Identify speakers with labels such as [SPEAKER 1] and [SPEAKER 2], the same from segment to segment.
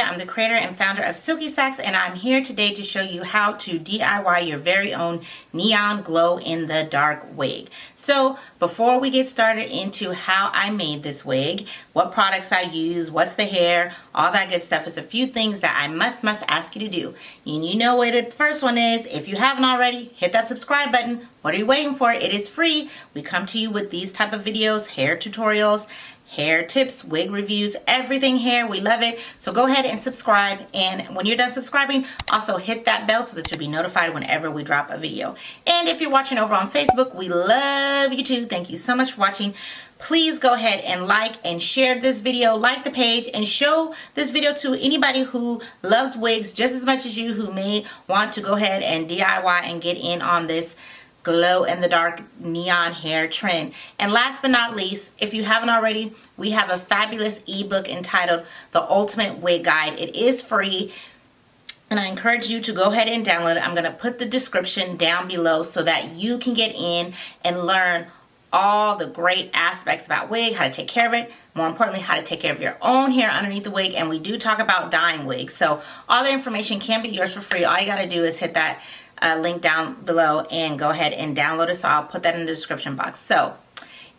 [SPEAKER 1] I'm the creator and founder of Silky, and I'm here today to show you how to DIY your very own neon glow-in-the-dark wig. So before we get started into how I made this wig, what products I use, what's the hair, all that good stuff, is a few things that I must ask you to do. And you know what the first one is. If you haven't already, hit that subscribe button. What are you waiting for? It is free. We come to you with these type of videos, hair tutorials, hair tips, wig reviews, everything hair. We love it. So go ahead and subscribe. And when you're done subscribing, also hit that bell so that you'll be notified whenever we drop a video. And if you're watching over on Facebook, we love you too. Thank you so much for watching. Please go ahead and like and share this video, like the page, and show this video to anybody who loves wigs just as much as you, who may want to go ahead and DIY and get in on this glow in the dark neon hair trend. And last but not least, if you haven't already, we have a fabulous ebook entitled The Ultimate Wig Guide. It is free, and I encourage you to go ahead and download it. I'm going to put the description down below so that you can get in and learn all the great aspects about wig, how to take care of it, more importantly, how to take care of your own hair underneath the wig. And we do talk about dyeing wigs, so all the information can be yours for free. All you got to do is hit that link down below and go ahead and download it. So I'll put that in the description box. So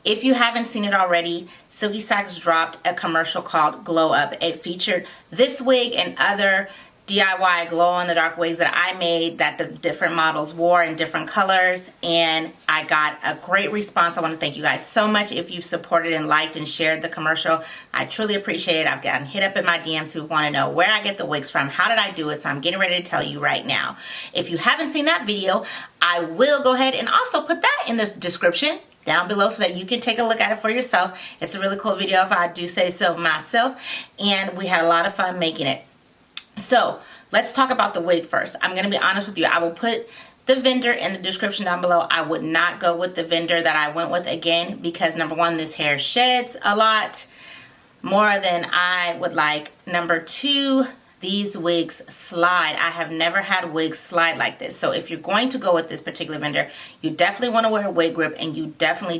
[SPEAKER 1] if you haven't seen it already, Silky dropped a commercial called Glow Up. It featured this wig and other DIY glow-in-the-dark wigs that I made that the different models wore in different colors, and I got a great response. I want to thank you guys so much if you supported and liked and shared the commercial. I truly appreciate it. I've gotten hit up in my DMs who want to know where I get the wigs from, how did I do it, so I'm getting ready to tell you right now. If you haven't seen that video, I will go ahead and also put that in the description down below so that you can take a look at it for yourself. It's a really cool video if I do say so myself, and we had a lot of fun making it. So let's talk about the wig first. I'm going to be honest with you. I will put the vendor in the description down below. I would not go with the vendor that I went with again because number one, this hair sheds a lot more than I would like. Number two, these wigs slide. I have never had wigs slide like this. So if you're going to go with this particular vendor, you definitely want to wear a wig grip, and you definitely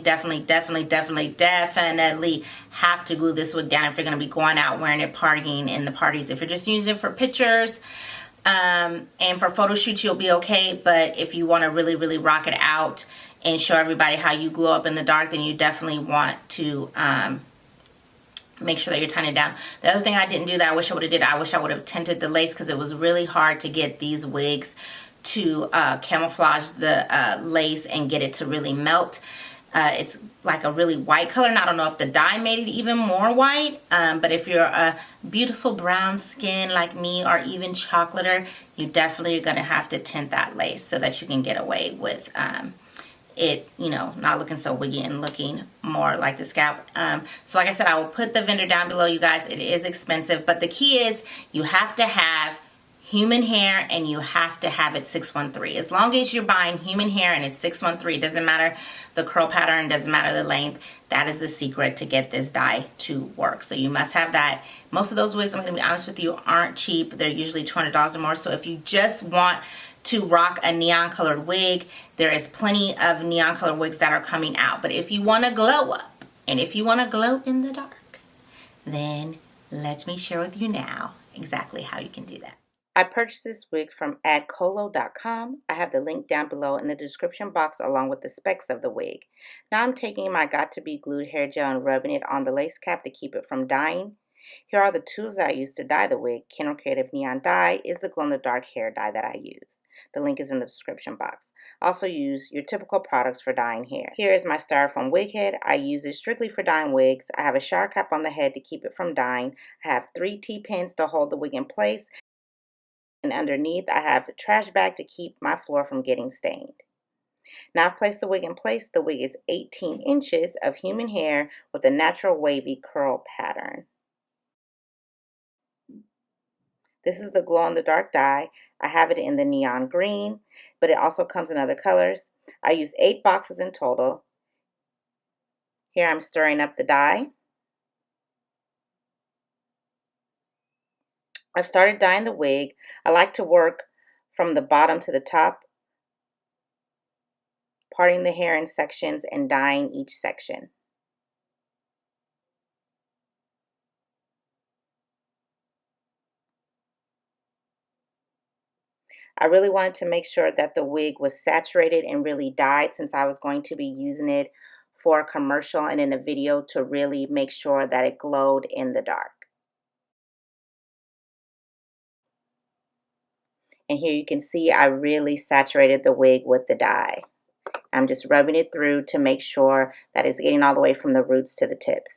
[SPEAKER 1] have to glue this wig down if you're going to be going out wearing it, partying in the parties. If you're just using it for pictures and for photo shoots, you'll be okay. But if you want to really rock it out and show everybody how you glow up in the dark, then you definitely want to make sure that you're tying it down. The other thing I didn't do that I wish I would have did, I wish I would have tinted the lace, because it was really hard to get these wigs to camouflage the lace and get it to really melt. It's like a really white color, and I don't know if the dye made it even more white, but if you're a beautiful brown skin like me, or even chocolater, you definitely are going to have to tint that lace so that you can get away with it, you know, not looking so wiggy and looking more like the scalp. So like I said, I will put the vendor down below, you guys. It is expensive, but the key is you have to have human hair, and you have to have it 613. As long as you're buying human hair and it's 613, it doesn't matter the curl pattern, doesn't matter the length. That is the secret to get this dye to work. So you must have that. Most of those wigs, I'm going to be honest with you, aren't cheap. They're usually $200 or more. So if you just want to rock a neon colored wig, there is plenty of neon colored wigs that are coming out. But if you want to glow up, and if you want to glow in the dark, then let me share with you now exactly how you can do that. I purchased this wig from adcolo.com. I have the link down below in the description box along with the specs of the wig. Now I'm taking my got-to-be glued hair gel and rubbing it on the lace cap to keep it from dyeing. Here are the tools that I use to dye the wig. Kendall Creative Neon Dye is the glow-in-the-dark hair dye that I use. The link is in the description box. Also use your typical products for dyeing hair. Here is my styrofoam wig head. I use it strictly for dyeing wigs. I have a shower cap on the head to keep it from dyeing. I have 3 T-pins to hold the wig in place. And underneath, I have a trash bag to keep my floor from getting stained. Now I've placed the wig in place. The wig is 18 inches of human hair with a natural wavy curl pattern. This is the glow-in-the-dark dye. I have it in the neon green, but it also comes in other colors. I used 8 boxes in total. Here I'm stirring up the dye. I've started dyeing the wig. I like to work from the bottom to the top, parting the hair in sections and dyeing each section. I really wanted to make sure that the wig was saturated and really dyed, since I was going to be using it for a commercial and in a video to really make sure that it glowed in the dark. And here you can see I really saturated the wig with the dye. I'm just rubbing it through to make sure that it's getting all the way from the roots to the tips.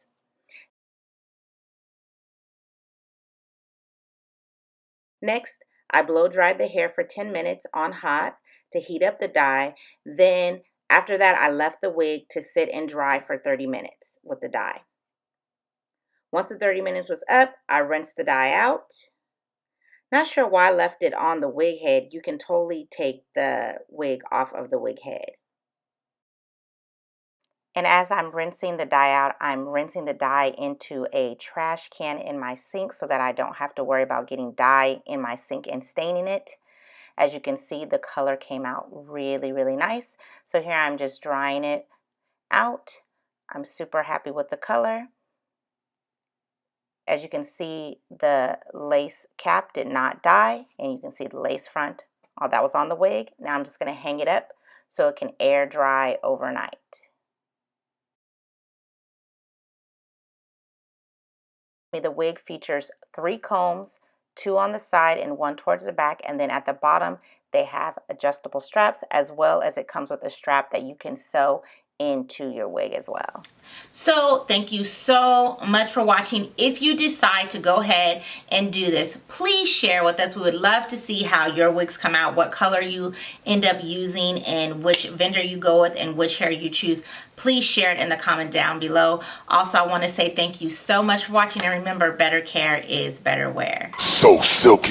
[SPEAKER 1] Next, I blow dried the hair for 10 minutes on hot to heat up the dye. Then after that, I left the wig to sit and dry for 30 minutes with the dye. Once the 30 minutes was up, I rinsed the dye out. Not sure why I left it on the wig head. You can totally take the wig off of the wig head. And as I'm rinsing the dye out, I'm rinsing the dye into a trash can in my sink so that I don't have to worry about getting dye in my sink and staining it. As you can see, the color came out really, really nice. So here I'm just drying it out. I'm super happy with the color. As you can see, the lace cap did not dye, and you can see the lace front. All that was on the wig. Now I'm just going to hang it up so it can air dry overnight. The wig features 3 combs, 2 on the side and 1 towards the back, and then at the bottom they have adjustable straps, as well as it comes with a strap that you can sew into your wig as well. So thank you so much for watching. If you decide to go ahead and do this, please share with us. We would love to see how your wigs come out, what color you end up using, and which vendor you go with and which hair you choose. Please share it in the comment down below. Also, I want to say thank you so much for watching, and remember, better care is better wear. So silky.